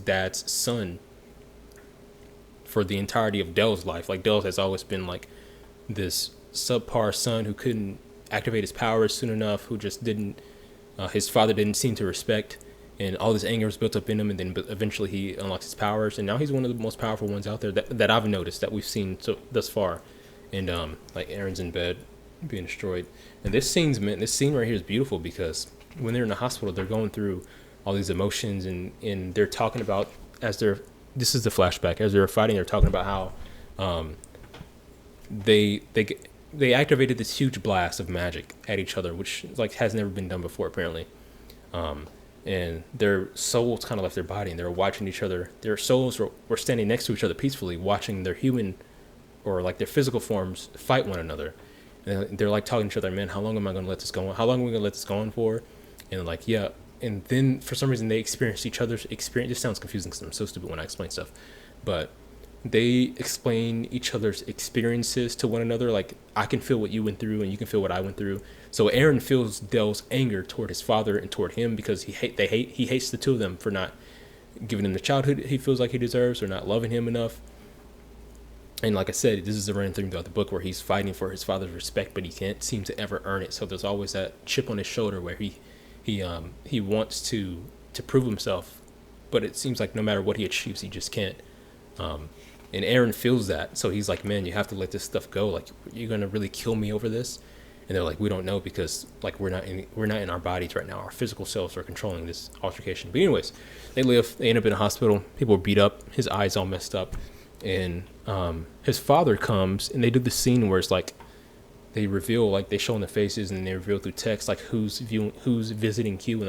dad's son for the entirety of Dell's life. Like, Dell has always been like this subpar son who couldn't activate his powers soon enough, who just didn't, his father didn't seem to respect, and all this anger was built up in him, and then eventually he unlocks his powers, and now he's one of the most powerful ones out there that I've noticed, that we've seen thus far. And like, Aaron's in bed being destroyed, and this scene right here is beautiful, because when they're in the hospital, they're going through all these emotions, and they're talking about, this is the flashback, as they're fighting, they're talking about how they activated this huge blast of magic at each other, which like has never been done before, apparently. And their souls kind of left their body, and they're watching each other. Their souls were standing next to each other peacefully, watching their human or like their physical forms fight one another. And they're like talking to each other, man, how long am I going to let this go on? How long are we going to let this go on for? And like, yeah. And then for some reason they experience each other's experience. This sounds confusing because I'm so stupid when I explain stuff. But they explain each other's experiences to one another. Like, I can feel what you went through and you can feel what I went through. So Aaron feels Dell's anger toward his father and toward him because he hates the two of them for not giving him the childhood he feels like he deserves or not loving him enough. And like I said, this is a running thing throughout the book where he's fighting for his father's respect, but he can't seem to ever earn it. So there's always that chip on his shoulder where he wants to prove himself, but it seems like no matter what he achieves, he just can't. And Aaron feels that, so he's like, "Man, you have to let this stuff go. Like, you're gonna really kill me over this." And they're like, "We don't know because like we're not in our bodies right now. Our physical selves are controlling this altercation." But anyways, they live. They end up in a hospital. People are beat up. His eyes all messed up, and his father comes, and they do the scene where it's like they reveal, like they show in the faces, and they reveal through text like who's visiting who in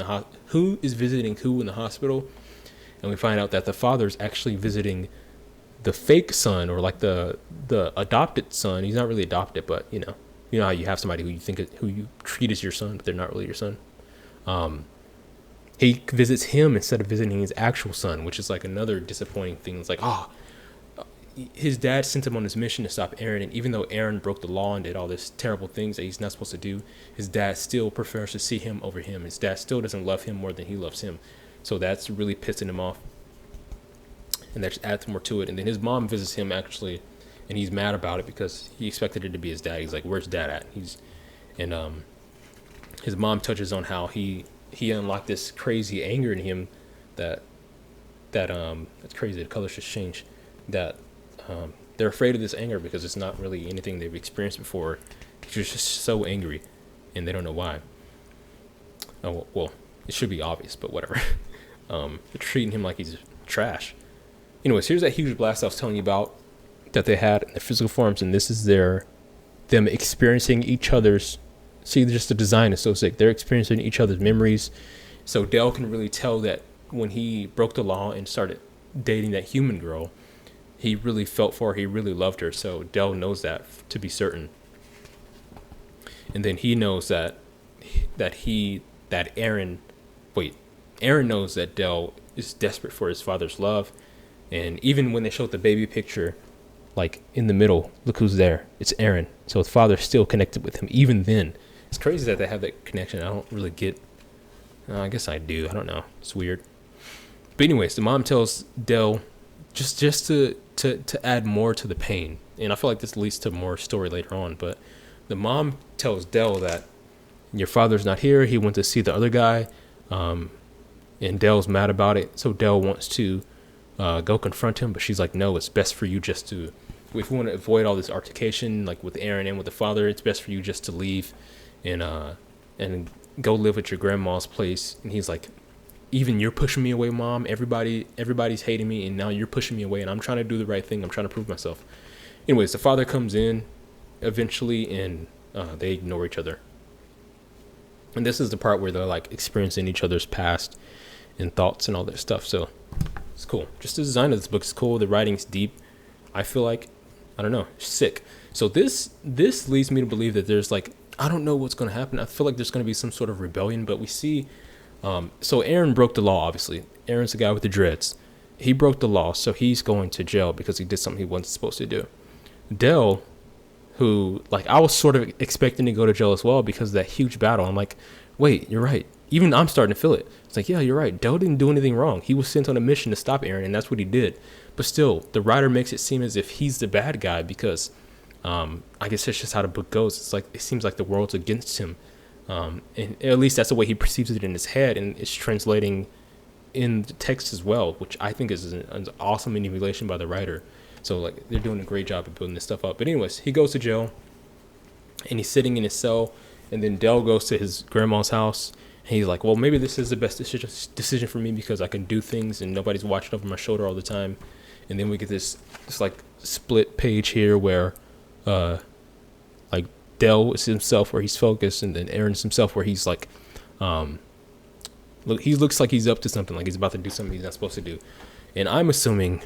the hospital, and we find out that the father's actually visiting the fake son, or like the adopted son. He's not really adopted, but you know how you have somebody who you treat as your son, but they're not really your son. He visits him instead of visiting his actual son, which is like another disappointing thing. It's like, his dad sent him on this mission to stop Aaron, and even though Aaron broke the law and did all this terrible things that he's not supposed to do, his dad still prefers to see him over him. His dad still doesn't love him more than he loves him, so that's really pissing him off, and that just adds more to it. And then his mom visits him actually, and he's mad about it because he expected it to be his dad. He's like, "Where's dad at?" His mom touches on how he unlocked this crazy anger in him that's crazy. The colors just changed. That they're afraid of this anger because it's not really anything they've experienced before. He's just so angry, and they don't know why. Oh well, it should be obvious, but whatever. They're treating him like he's trash. Anyways, here's that huge blast I was telling you about that they had in the physical forms, and this is them experiencing each other's. See, just the design is so sick. They're experiencing each other's memories, so Dell can really tell that when he broke the law and started dating that human girl, he really felt for her. He really loved her. So Dell knows that to be certain. And then he knows that Aaron knows that Dell is desperate for his father's love. And even when they showed the baby picture, like in the middle, look who's there. It's Aaron. So his father's still connected with him. Even then, it's crazy that they have that connection. I don't really get. I guess I do. I don't know. It's weird. But anyways, the mom tells Dell just to add more to the pain, and I feel like this leads to more story later on, but the mom tells Dell that your father's not here. He went to see the other guy, and Dell's mad about it. So Dell wants to go confront him, but she's like, no, it's best for you just to, if you want to avoid all this altercation, like with Aaron and with the father, it's best for you just to leave and go live at your grandma's place. And he's like, even you're pushing me away, Mom. Everybody's hating me, and now you're pushing me away, and I'm trying to do the right thing. I'm trying to prove myself. Anyways, the father comes in eventually, and they ignore each other. And this is the part where they're like experiencing each other's past and thoughts and all that stuff. So it's cool. Just the design of this book is cool. The writing's deep. I feel like, I don't know, sick. So this leads me to believe that there's like, I don't know what's going to happen. I feel like there's going to be some sort of rebellion, but we see. So Aaron broke the law, obviously. Aaron's the guy with the dreads. He broke the law, so he's going to jail because he did something he wasn't supposed to do. Dell, who, like, I was sort of expecting to go to jail as well because of that huge battle. I'm like, wait, you're right. Even I'm starting to feel it. It's like, yeah, you're right. Dell didn't do anything wrong. He was sent on a mission to stop Aaron, and that's what he did. But still, the writer makes it seem as if he's the bad guy because I guess that's just how the book goes. It's like, it seems like the world's against him. And at least that's the way he perceives it in his head, and it's translating in the text as well, which I think is an awesome manipulation by the writer. So like, they're doing a great job of building this stuff up. But anyways, he goes to jail, and he's sitting in his cell, and then Dell goes to his grandma's house, and he's like, well, maybe this is the best decision for me because I can do things and nobody's watching over my shoulder all the time. And then we get this like split page here where like Dell is himself where he's focused, and then Aaron's himself where he's like, he looks like he's up to something, like he's about to do something he's not supposed to do. And I'm assuming,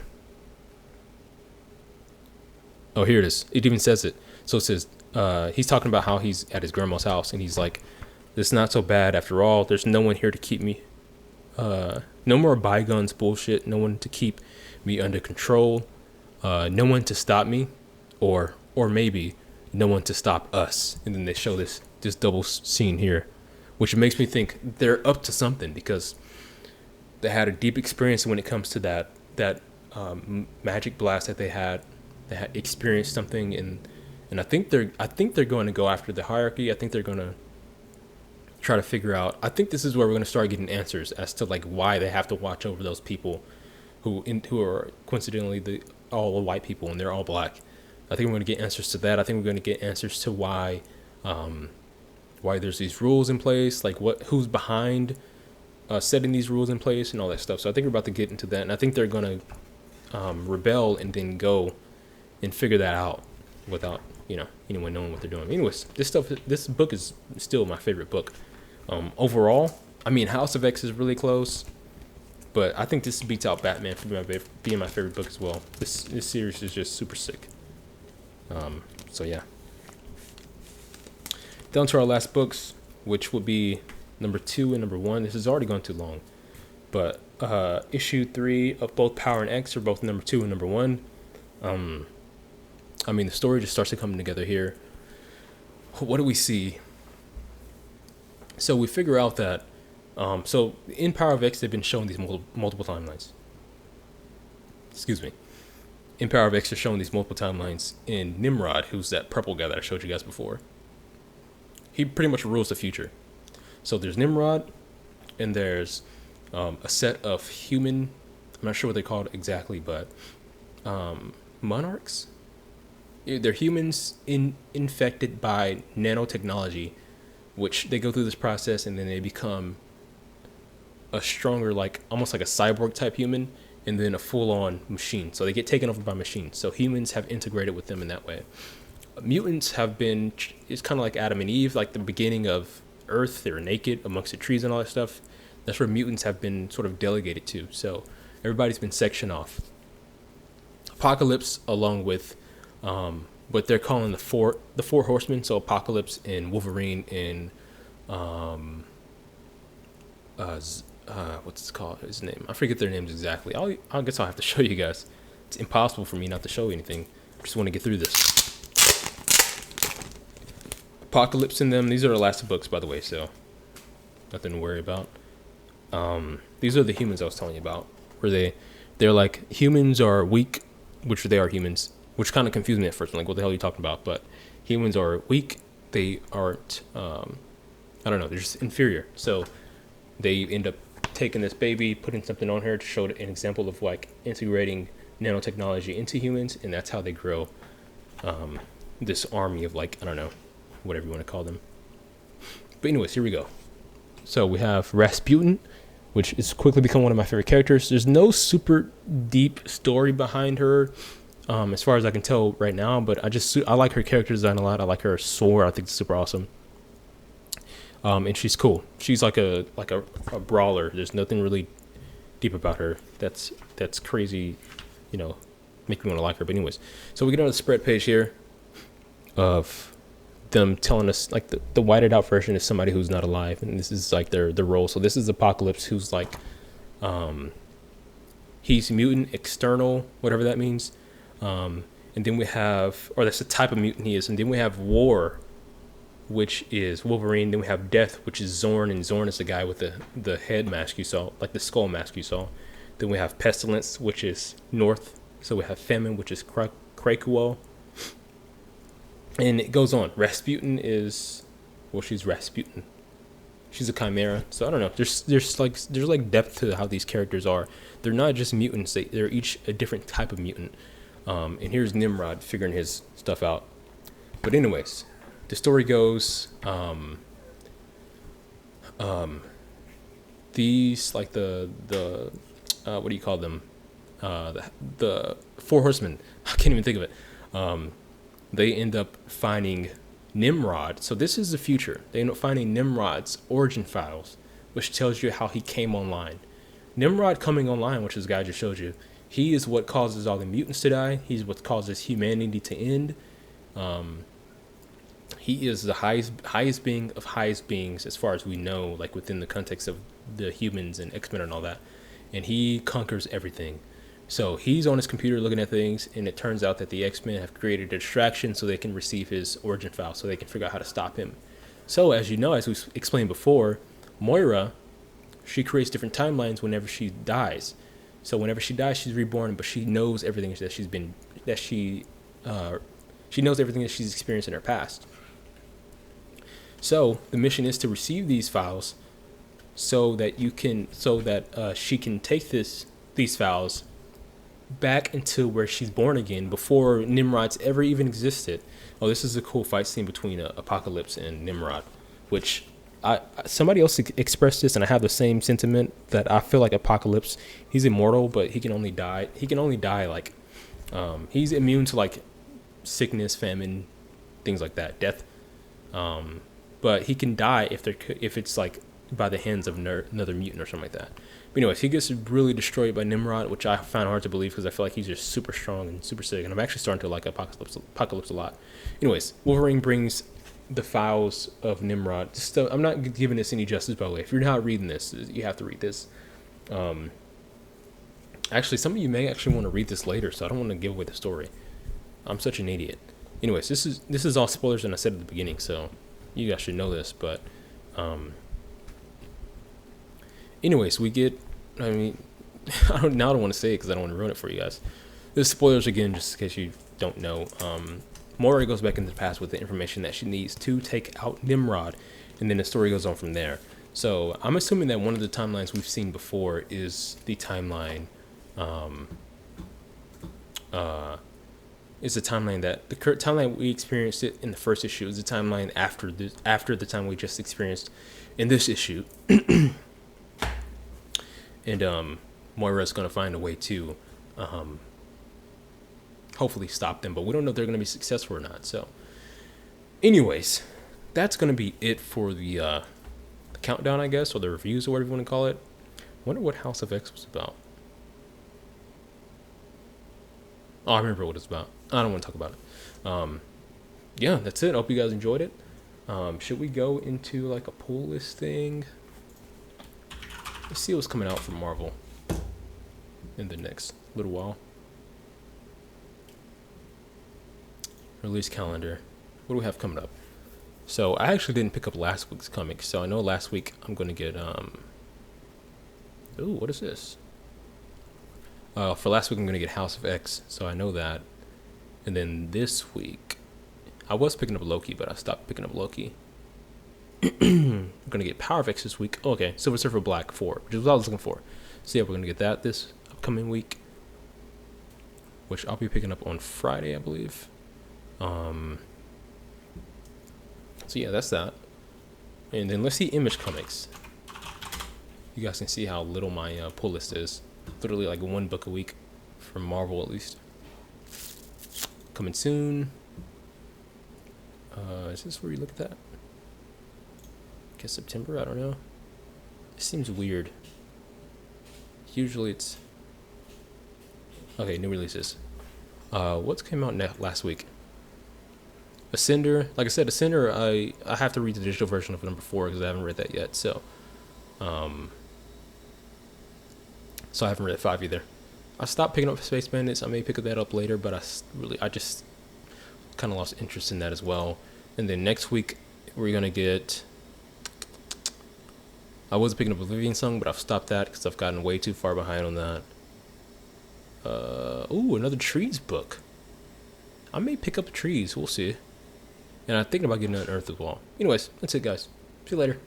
oh, here it is. It even says it. So it says, he's talking about how he's at his grandma's house, and he's like, it's not so bad after all. There's no one here to keep me. No more bygones bullshit. No one to keep me under control. no one to stop me, or maybe no one to stop us. And then they show this double scene here, which makes me think they're up to something, because they had a deep experience when it comes to that magic blast that they had. They had experienced something, and I think they're going to go after the hierarchy. I think they're going to try to figure out. I think this is where we're going to start getting answers as to like why they have to watch over those people who are coincidentally all the white people, and they're all black. I think we're going to get answers to that. I think we're going to get answers to why there's these rules in place, like who's behind setting these rules in place and all that stuff. So I think we're about to get into that, and I think they're going to rebel and then go and figure that out without anyone knowing what they're doing. Anyways, this book is still my favorite book. Overall, I mean, House of X is really close, but I think this beats out Batman for being my favorite book as well. This series is just super sick. So yeah. Down to our last books, which would be number 2 and number 1. This has already gone too long, but issue 3 of both Power and X are both number 2 and number 1. I mean, the story just starts to come together here. What do we see? So we figure out that, so in Power of X, they've been showing these multiple timelines. Excuse me. In Power of X, they're showing these multiple timelines. In Nimrod, who's that purple guy that I showed you guys before, he pretty much rules the future. So there's Nimrod, and there's a set of human, I'm not sure what they're called exactly, but monarchs? They're humans infected by nanotechnology, which they go through this process and then they become a stronger, like almost like a cyborg type human, and then a full-on machine. So they get taken over by machines. So humans have integrated with them in that way. Mutants have been, it's kind of like Adam and Eve, like the beginning of Earth. They were naked amongst the trees and all that stuff. That's where mutants have been sort of delegated to. So everybody's been sectioned off. Apocalypse, along with what they're calling the four horsemen. So Apocalypse and Wolverine and what's it called? His name? I forget their names exactly. I guess I'll have to show you guys. It's impossible for me not to show you anything. I just want to get through this. Apocalypse and them. These are the last books, by the way, so nothing to worry about. These are the humans I was telling you about, where they're like, humans are weak, which they are humans, which kind of confused me at first. I'm like, what the hell are you talking about? But humans are weak. They aren't, I don't know, they're just inferior. So they end up taking this baby, putting something on her to show an example of like integrating nanotechnology into humans, and that's how they grow this army of, like, I don't know, whatever you want to call them. But anyways, here we go. So we have Rasputin, which is quickly become one of my favorite characters. There's no super deep story behind her, as far as I can tell right now, but I like her character design a lot. I like her sword. I think it's super awesome. And she's cool. She's like a brawler. There's nothing really deep about her that's crazy, make me want to like her. But anyways, so we get on the spread page here of them telling us, like, the whited out version is somebody who's not alive, and this is like their role. So this is Apocalypse, who's like he's mutant external, whatever that means. And then we have, or that's the type of mutant he is. And then we have War, which is Wolverine. Then we have Death, which is Zorn, and Zorn is the guy with the head mask you saw, like the skull mask you saw. Then we have Pestilence, which is North. So we have Famine, which is Krakoa. And it goes on. Rasputin is, well, she's Rasputin. She's a chimera. So I don't know. There's like depth to how these characters are. They're not just mutants. They're each a different type of mutant. And here's Nimrod figuring his stuff out. But anyways, the story goes, these, like the what do you call them? The Four Horsemen. I can't even think of it. They end up finding Nimrod. So this is the future. They end up finding Nimrod's origin files, which tells you how he came online. Nimrod coming online, which this guy just showed you, he is what causes all the mutants to die. He's what causes humanity to end. He is the highest being of highest beings, as far as we know, like within the context of the humans and X-Men and all that. And he conquers everything. So he's on his computer looking at things, and it turns out that the X-Men have created a distraction so they can receive his origin file, so they can figure out how to stop him. So as you know, as we explained before, Moira, she creates different timelines whenever she dies. So whenever she dies, she's reborn, but she knows everything that she knows everything that she's experienced in her past. So the mission is to receive these files, so that she can take these files back into where she's born again before Nimrod's ever even existed. Oh, this is a cool fight scene between Apocalypse and Nimrod, which somebody else expressed this, and I have the same sentiment that I feel like Apocalypse, he's immortal, but he can only die. He can only die like he's immune to like sickness, famine, things like that, death. But he can die if it's like by the hands of another mutant or something like that. But anyways, he gets really destroyed by Nimrod, which I found hard to believe because I feel like he's just super strong and super sick, and I'm actually starting to like Apocalypse a lot. Anyways, Wolverine brings the files of Nimrod. I'm not giving this any justice, by the way. If you're not reading this, you have to read this. Actually, some of you may actually want to read this later, so I don't want to give away the story. I'm such an idiot. Anyways, this is all spoilers, and I said at the beginning, so you guys should know this. But anyways, we get. I mean, I don't want to say it because I don't want to ruin it for you guys. This spoilers again, just in case you don't know. Moira goes back into the past with the information that she needs to take out Nimrod, and then the story goes on from there. So I'm assuming that one of the timelines we've seen before is the timeline. Is the timeline that the current timeline we experienced it in the first issue is the timeline after the time we just experienced in this issue. And Moira's gonna find a way to hopefully stop them, but we don't know if they're gonna be successful or not. So anyways, that's gonna be it for the countdown, I guess, or the reviews or whatever you want to call it. I wonder what House of X was about. Oh, I remember what it's about. I don't want to talk about it. Yeah, that's it. I hope you guys enjoyed it. Should we go into like a pull list thing? Let's see what's coming out from Marvel in the next little while. Release calendar. What do we have coming up? So I actually didn't pick up last week's comic, so I know last week I'm gonna get ooh, what is this? For last week I'm gonna get House of X, so I know that. And then this week I was picking up Loki, but I stopped picking up Loki. I'm gonna get Power of X this week. Oh, okay, Silver Surfer Black 4, which is what I was looking for. So yeah, we're gonna get that this upcoming week, which I'll be picking up on Friday, I believe. So yeah, that's that. And then let's see Image Comics. You guys can see how little my pull list is. Literally like one book a week from Marvel, at least. Coming soon. Is this where you look at that? I guess September, I don't know. It seems weird. Usually it's... Okay, new releases. What's came out last week? Ascender. Like I said, Ascender, I have to read the digital version of number 4 because I haven't read that yet. So I haven't read 5 either. I stopped picking up Space Bandits. I may pick that up later, but I just kind of lost interest in that as well. And then next week we're gonna get. I was picking up Oblivion Song, but I've stopped that because I've gotten way too far behind on that. Ooh, another Trees book. I may pick up Trees. We'll see. And I'm thinking about getting an Earth as well. Anyways, that's it, guys. See you later.